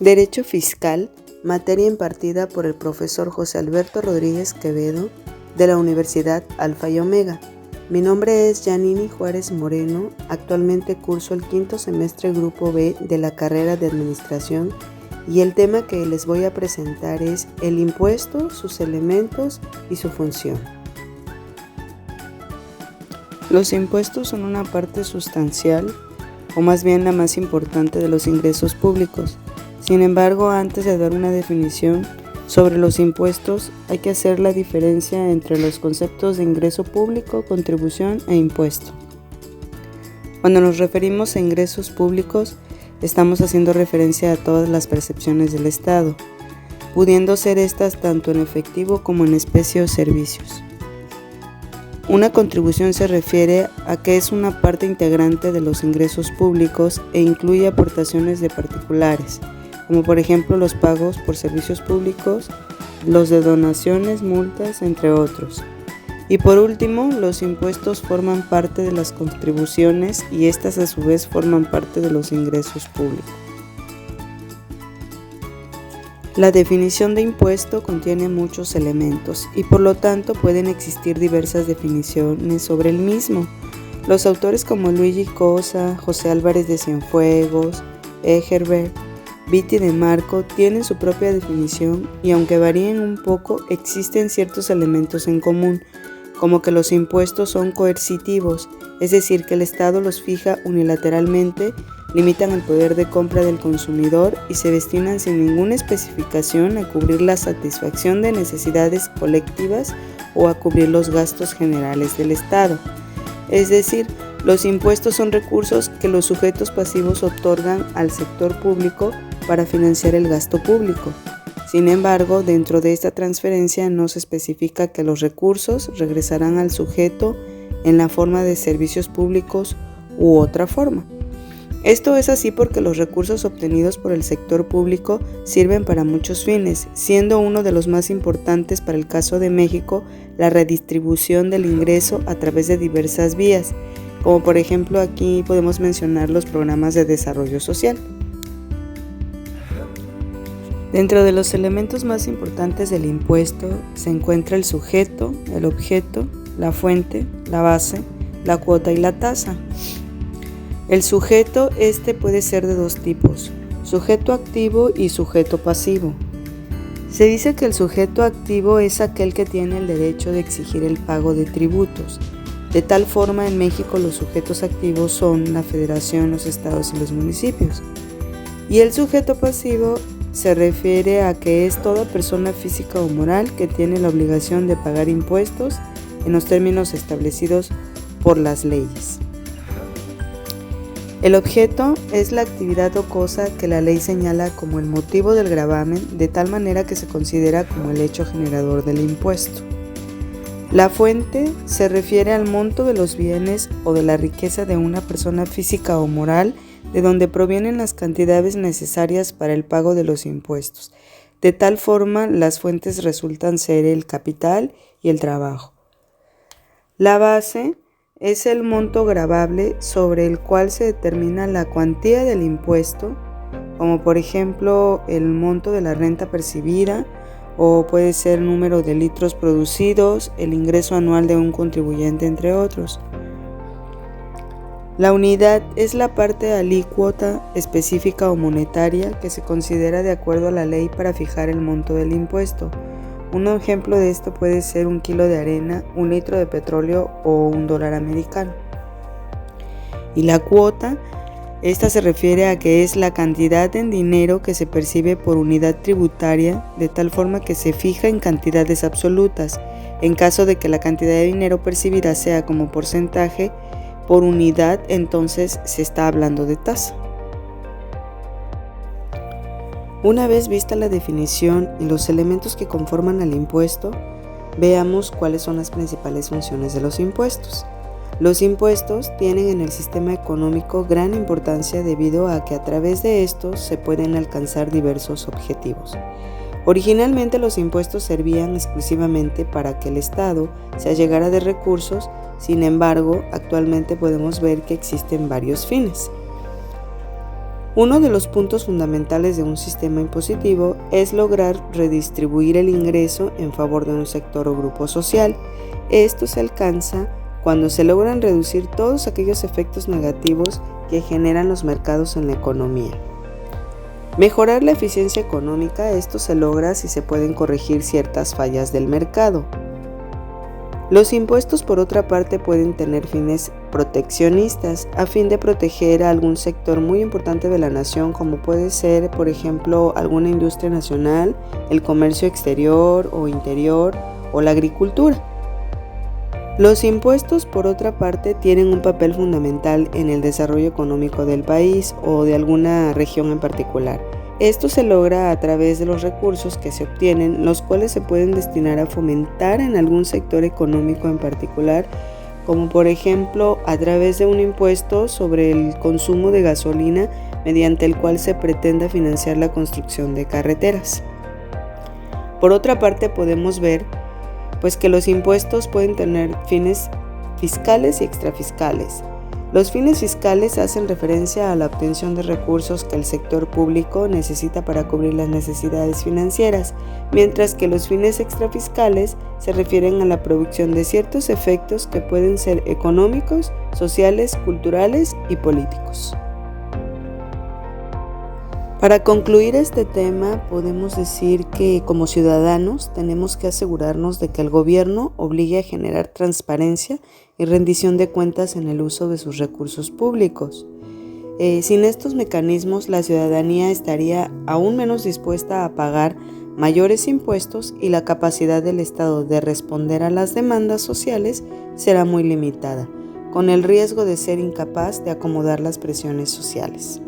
Derecho Fiscal, materia impartida por el profesor José Alberto Rodríguez Quevedo de la Universidad Alfa y Omega. Mi nombre es Yanini Juárez Moreno, actualmente curso el quinto semestre Grupo B de la carrera de Administración y el tema que les voy a presentar es el impuesto, sus elementos y su función. Los impuestos son una parte sustancial, o más bien la más importante de los ingresos públicos. Sin embargo, antes de dar una definición sobre los impuestos, hay que hacer la diferencia entre los conceptos de ingreso público, contribución e impuesto. Cuando nos referimos a ingresos públicos, estamos haciendo referencia a todas las percepciones del Estado, pudiendo ser estas tanto en efectivo como en especie o servicios. Una contribución se refiere a que es una parte integrante de los ingresos públicos e incluye aportaciones de particulares, como por ejemplo los pagos por servicios públicos, los de donaciones, multas, entre otros. Y por último, los impuestos forman parte de las contribuciones y estas a su vez forman parte de los ingresos públicos. La definición de impuesto contiene muchos elementos y por lo tanto pueden existir diversas definiciones sobre el mismo. Los autores como Luigi Cosa, José Álvarez de Cienfuegos, Egerbert, Vitti de Marco tienen su propia definición y aunque varíen un poco, existen ciertos elementos en común, como que los impuestos son coercitivos, es decir, que el Estado los fija unilateralmente, limitan el poder de compra del consumidor y se destinan sin ninguna especificación a cubrir la satisfacción de necesidades colectivas o a cubrir los gastos generales del Estado. Es decir, los impuestos son recursos que los sujetos pasivos otorgan al sector público para financiar el gasto público. Sin embargo, dentro de esta transferencia no se especifica que los recursos regresarán al sujeto en la forma de servicios públicos u otra forma. Esto es así porque los recursos obtenidos por el sector público sirven para muchos fines, siendo uno de los más importantes para el caso de México la redistribución del ingreso a través de diversas vías, como por ejemplo aquí podemos mencionar los programas de desarrollo social. Dentro de los elementos más importantes del impuesto se encuentra el sujeto, el objeto, la fuente, la base, la cuota y la tasa. El sujeto puede ser de dos tipos, sujeto activo y sujeto pasivo. Se dice que el sujeto activo es aquel que tiene el derecho de exigir el pago de tributos. De tal forma, en México los sujetos activos son la Federación, los estados y los municipios. Y el sujeto pasivo se refiere a que es toda persona física o moral que tiene la obligación de pagar impuestos en los términos establecidos por las leyes. El objeto es la actividad o cosa que la ley señala como el motivo del gravamen, de tal manera que se considera como el hecho generador del impuesto. La fuente se refiere al monto de los bienes o de la riqueza de una persona física o moral, de donde provienen las cantidades necesarias para el pago de los impuestos. De tal forma, las fuentes resultan ser el capital y el trabajo. La base es el monto gravable sobre el cual se determina la cuantía del impuesto, como por ejemplo el monto de la renta percibida, o puede ser el número de litros producidos, el ingreso anual de un contribuyente, entre otros. La unidad es la parte alícuota específica o monetaria que se considera de acuerdo a la ley para fijar el monto del impuesto. Un ejemplo de esto puede ser 1 kilo de arena, 1 litro de petróleo o $1 americano. Y la cuota, esta se refiere a que es la cantidad en dinero que se percibe por unidad tributaria, de tal forma que se fija en cantidades absolutas. En caso de que la cantidad de dinero percibida sea como porcentaje por unidad, entonces se está hablando de tasa. Una vez vista la definición y los elementos que conforman al impuesto, veamos cuáles son las principales funciones de los impuestos. Los impuestos tienen en el sistema económico gran importancia debido a que a través de estos se pueden alcanzar diversos objetivos. Originalmente los impuestos servían exclusivamente para que el Estado se allegara de recursos, sin embargo, actualmente podemos ver que existen varios fines. Uno de los puntos fundamentales de un sistema impositivo es lograr redistribuir el ingreso en favor de un sector o grupo social. Esto se alcanza cuando se logran reducir todos aquellos efectos negativos que generan los mercados en la economía. Mejorar la eficiencia económica, esto se logra si se pueden corregir ciertas fallas del mercado. Los impuestos, por otra parte, pueden tener fines proteccionistas a fin de proteger a algún sector muy importante de la nación, como puede ser, por ejemplo, alguna industria nacional, el comercio exterior o interior o la agricultura. Los impuestos, por otra parte, tienen un papel fundamental en el desarrollo económico del país o de alguna región en particular. Esto se logra a través de los recursos que se obtienen, los cuales se pueden destinar a fomentar en algún sector económico en particular, como por ejemplo a través de un impuesto sobre el consumo de gasolina mediante el cual se pretenda financiar la construcción de carreteras. Por otra parte, podemos ver que los impuestos pueden tener fines fiscales y extrafiscales. Los fines fiscales hacen referencia a la obtención de recursos que el sector público necesita para cubrir las necesidades financieras, mientras que los fines extrafiscales se refieren a la producción de ciertos efectos que pueden ser económicos, sociales, culturales y políticos. Para concluir este tema, podemos decir que como ciudadanos tenemos que asegurarnos de que el gobierno obligue a generar transparencia y rendición de cuentas en el uso de sus recursos públicos. Sin estos mecanismos, la ciudadanía estaría aún menos dispuesta a pagar mayores impuestos y la capacidad del Estado de responder a las demandas sociales será muy limitada, con el riesgo de ser incapaz de acomodar las presiones sociales.